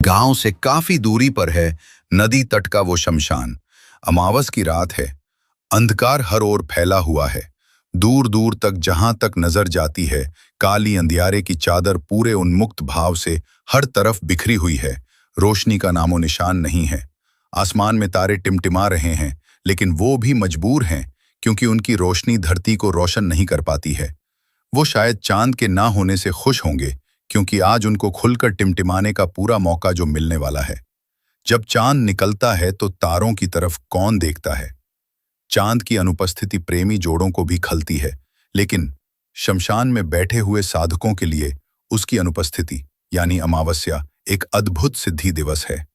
गांव से काफी दूरी पर है नदी तट का वो शमशान। अमावस की रात है। अंधकार हर ओर फैला हुआ है। दूर दूर तक जहां तक नजर जाती है, काली अंधियारे की चादर पूरे उन्मुक्त भाव से हर तरफ बिखरी हुई है। रोशनी का नामो निशान नहीं है। आसमान में तारे टिमटिमा रहे हैं, लेकिन वो भी मजबूर हैं, क्योंकि उनकी रोशनी धरती को रोशन नहीं कर पाती है। वो शायद चांद के ना होने से खुश होंगे, क्योंकि आज उनको खुलकर टिमटिमाने का पूरा मौका जो मिलने वाला है। जब चांद निकलता है तो तारों की तरफ कौन देखता है? चांद की अनुपस्थिति प्रेमी जोड़ों को भी खलती है, लेकिन शमशान में बैठे हुए साधकों के लिए उसकी अनुपस्थिति यानी अमावस्या एक अद्भुत सिद्धि दिवस है।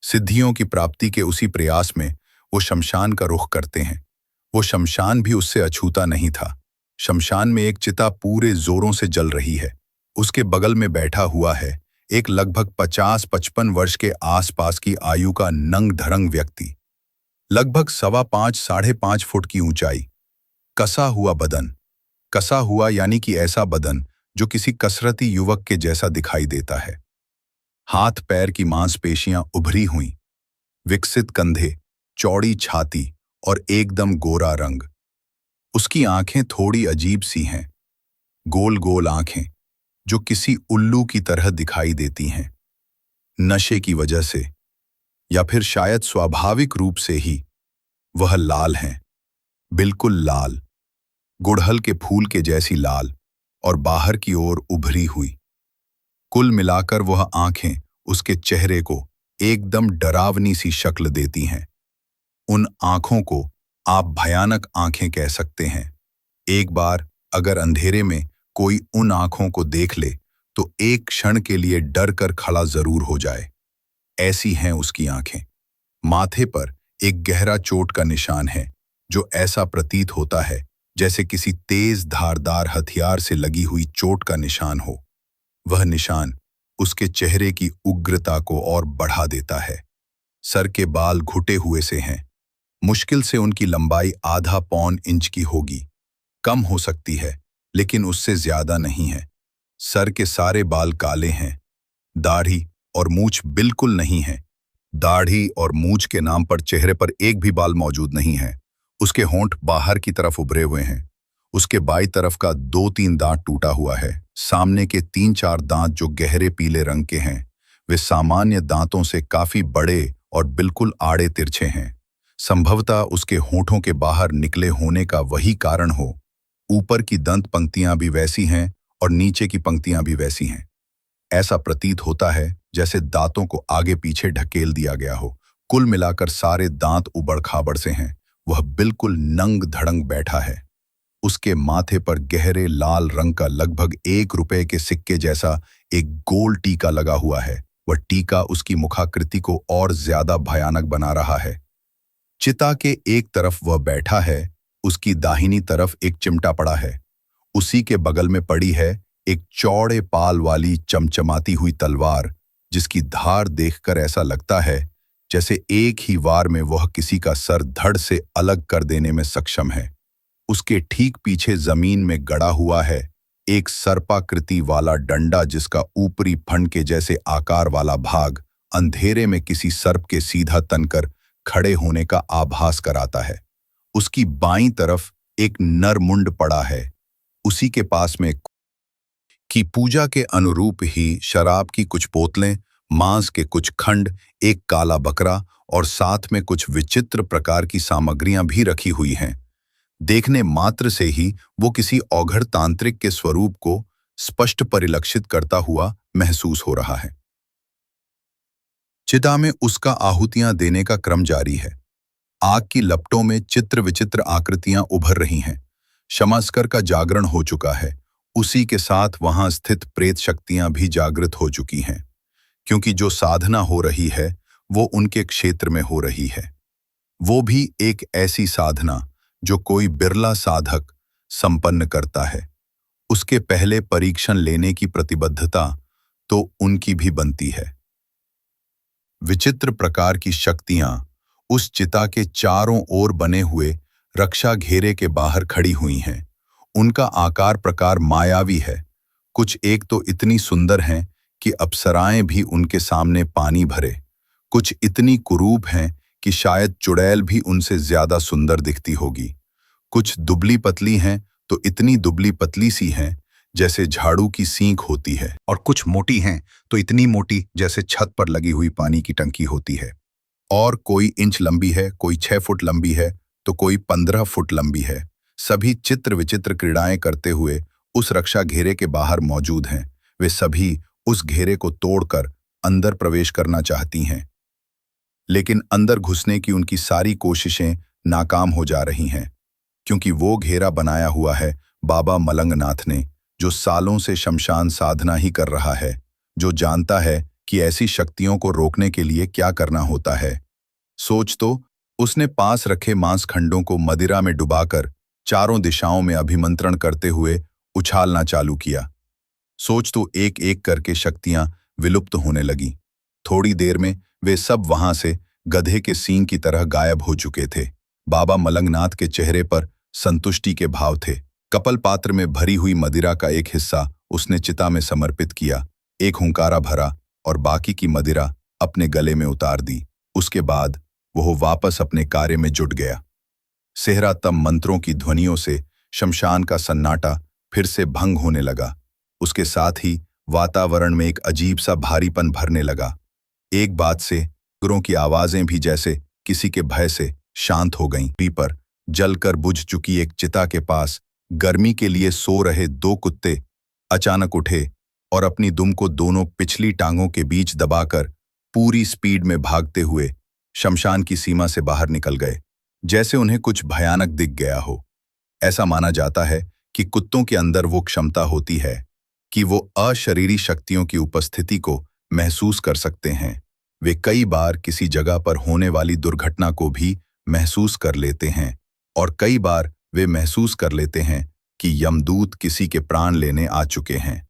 सिद्धियों की प्राप्ति के उसी प्रयास में वो शमशान का रुख करते हैं। वो शमशान भी उससे अछूता नहीं था। शमशान में एक चिता पूरे जोरों से जल रही है। उसके बगल में बैठा हुआ है एक लगभग 50-55 वर्ष के आसपास की आयु का नंग धड़ंग व्यक्ति। लगभग 5.25-5.5 फुट की ऊंचाई, कसा हुआ बदन। कसा हुआ यानी कि ऐसा बदन जो किसी कसरती युवक के जैसा दिखाई देता है। हाथ पैर की मांसपेशियां उभरी हुई, विकसित कंधे, चौड़ी छाती और एकदम गोरा रंग। उसकी आंखें थोड़ी अजीब सी हैं, गोल गोल आंखें जो किसी उल्लू की तरह दिखाई देती हैं। नशे की वजह से या फिर शायद स्वाभाविक रूप से ही वह लाल हैं, बिल्कुल लाल, गुड़हल के फूल के जैसी लाल और बाहर की ओर उभरी हुई। कुल मिलाकर वह आंखें उसके चेहरे को एकदम डरावनी सी शक्ल देती हैं। उन आंखों को आप भयानक आंखें कह सकते हैं। एक बार अगर अंधेरे में कोई उन आंखों को देख ले तो एक क्षण के लिए डर कर खड़ा जरूर हो जाए। ऐसी हैं उसकी आंखें। माथे पर एक गहरा चोट का निशान है, जो ऐसा प्रतीत होता है जैसे किसी तेज धारदार हथियार से लगी हुई चोट का निशान हो। वह निशान उसके चेहरे की उग्रता को और बढ़ा देता है। सर के बाल घुटे हुए से हैं। मुश्किल से उनकी लंबाई आधा पौन इंच की होगी। कम हो सकती है, लेकिन उससे ज्यादा नहीं है। सर के सारे बाल काले हैं। दाढ़ी और मूछ बिल्कुल नहीं है। दाढ़ी और मूछ के नाम पर चेहरे पर एक भी बाल मौजूद नहीं है। उसके होंठ बाहर की तरफ उभरे हुए हैं। उसके बाईं तरफ का 2-3 दांत टूटा हुआ है। सामने के 3-4 दांत जो गहरे पीले रंग के हैं, वे सामान्य दांतों से काफी बड़े और बिल्कुल आड़े तिरछे हैं। संभवतः उसके होंठों के बाहर निकले होने का वही कारण हो। ऊपर की दंत पंक्तियां भी वैसी हैं और नीचे की पंक्तियां भी वैसी हैं। ऐसा प्रतीत होता है जैसे दांतों को आगे पीछे ढकेल दिया गया हो। कुल मिलाकर सारे दांत उबड़ खाबड़ से हैं। वह बिल्कुल नंग धड़ंग बैठा है। उसके माथे पर गहरे लाल रंग का लगभग 1 रुपए के सिक्के जैसा एक गोल टीका लगा हुआ है। वह टीका उसकी मुखाकृति को और ज्यादा भयानक बना रहा है। चिता के एक तरफ वह बैठा है, उसकी दाहिनी तरफ एक चिमटा पड़ा है। उसी के बगल में पड़ी है एक चौड़े पाल वाली चमचमाती हुई तलवार, जिसकी धार देखकर ऐसा लगता है जैसे एक ही वार में वह किसी का सर धड़ से अलग कर देने में सक्षम है। उसके ठीक पीछे जमीन में गड़ा हुआ है एक सर्पाकृति वाला डंडा, जिसका ऊपरी फंड के जैसे आकार वाला भाग अंधेरे में किसी सर्प के सीधा तनकर खड़े होने का आभास कराता है। उसकी बाईं तरफ एक नर मुंड पड़ा है। उसी के पास में की पूजा के अनुरूप ही शराब की कुछ बोतलें, मांस के कुछ खंड, एक काला बकरा और साथ में कुछ विचित्र प्रकार की सामग्रियां भी रखी हुई हैं। देखने मात्र से ही वो किसी औघड़ तांत्रिक के स्वरूप को स्पष्ट परिलक्षित करता हुआ महसूस हो रहा है। चिता में उसका आहुतियां देने का क्रम जारी है। आग की लपटों में चित्र विचित्र आकृतियां उभर रही हैं। शमस्कर का जागरण हो चुका है। उसी के साथ वहां स्थित प्रेत शक्तियां भी जागृत हो चुकी हैं, क्योंकि जो साधना हो रही है वो उनके क्षेत्र में हो रही है। वो भी एक ऐसी साधना जो कोई बिरला साधक संपन्न करता है। उसके पहले परीक्षण लेने की प्रतिबद्धता तो उनकी भी बनती है। विचित्र प्रकार की शक्तियां उस चिता के चारों ओर बने हुए रक्षा घेरे के बाहर खड़ी हुई हैं। उनका आकार प्रकार मायावी है। कुछ एक तो इतनी सुंदर हैं कि अप्सराएं भी उनके सामने पानी भरे। कुछ इतनी कुरूप हैं कि शायद चुड़ैल भी उनसे ज्यादा सुंदर दिखती होगी। कुछ दुबली पतली हैं तो इतनी दुबली पतली सी हैं जैसे झाड़ू की सींक होती है, और कुछ मोटी हैं तो इतनी मोटी जैसे छत पर लगी हुई पानी की टंकी होती है। और कोई इंच लंबी है, कोई 6 फुट लंबी है, तो कोई 15 फुट लंबी है। सभी चित्र विचित्र क्रीड़ाएं करते हुए उस रक्षा घेरे के बाहर मौजूद हैं। वे सभी उस घेरे को तोड़कर अंदर प्रवेश करना चाहती हैं, लेकिन अंदर घुसने की उनकी सारी कोशिशें नाकाम हो जा रही हैं, क्योंकि वो घेरा बनाया हुआ है बाबा मलंगनाथ ने, जो सालों से शमशान साधना ही कर रहा है, जो जानता है कि ऐसी शक्तियों को रोकने के लिए क्या करना होता है। सोच तो, उसने पास रखे मांस खंडों को मदिरा में डुबाकर चारों दिशाओं में अभिमंत्रण करते हुए उछालना चालू किया। सोच तो एक एक करके शक्तियां विलुप्त होने लगी। थोड़ी देर में वे सब वहां से गधे के सींग की तरह गायब हो चुके थे। बाबा मलंगनाथ के चेहरे पर संतुष्टि के भाव थे। कपल पात्र में भरी हुई मदिरा का एक हिस्सा उसने चिता में समर्पित किया, एक हुंकारा भरा और बाकी की मदिरा अपने गले में उतार दी। उसके बाद वह वापस अपने कार्य में जुट गया। सेहरा तब मंत्रों की ध्वनियों से शमशान का सन्नाटा फिर से भंग होने लगा। उसके साथ ही वातावरण में एक अजीब सा भारीपन भरने लगा। एक बात से गुरों की आवाजें भी जैसे किसी के भय से शांत हो गईं। पर जलकर बुझ चुकी एक चिता के पास गर्मी के लिए सो रहे 2 कुत्ते अचानक उठे और अपनी दुम को दोनों पिछली टांगों के बीच दबाकर पूरी स्पीड में भागते हुए शमशान की सीमा से बाहर निकल गए, जैसे उन्हें कुछ भयानक दिख गया हो। ऐसा माना जाता है कि कुत्तों के अंदर वो क्षमता होती है कि वो अशरीरी शक्तियों की उपस्थिति को महसूस कर सकते हैं। वे कई बार किसी जगह पर होने वाली दुर्घटना को भी महसूस कर लेते हैं, और कई बार वे महसूस कर लेते हैं कि यमदूत किसी के प्राण लेने आ चुके हैं।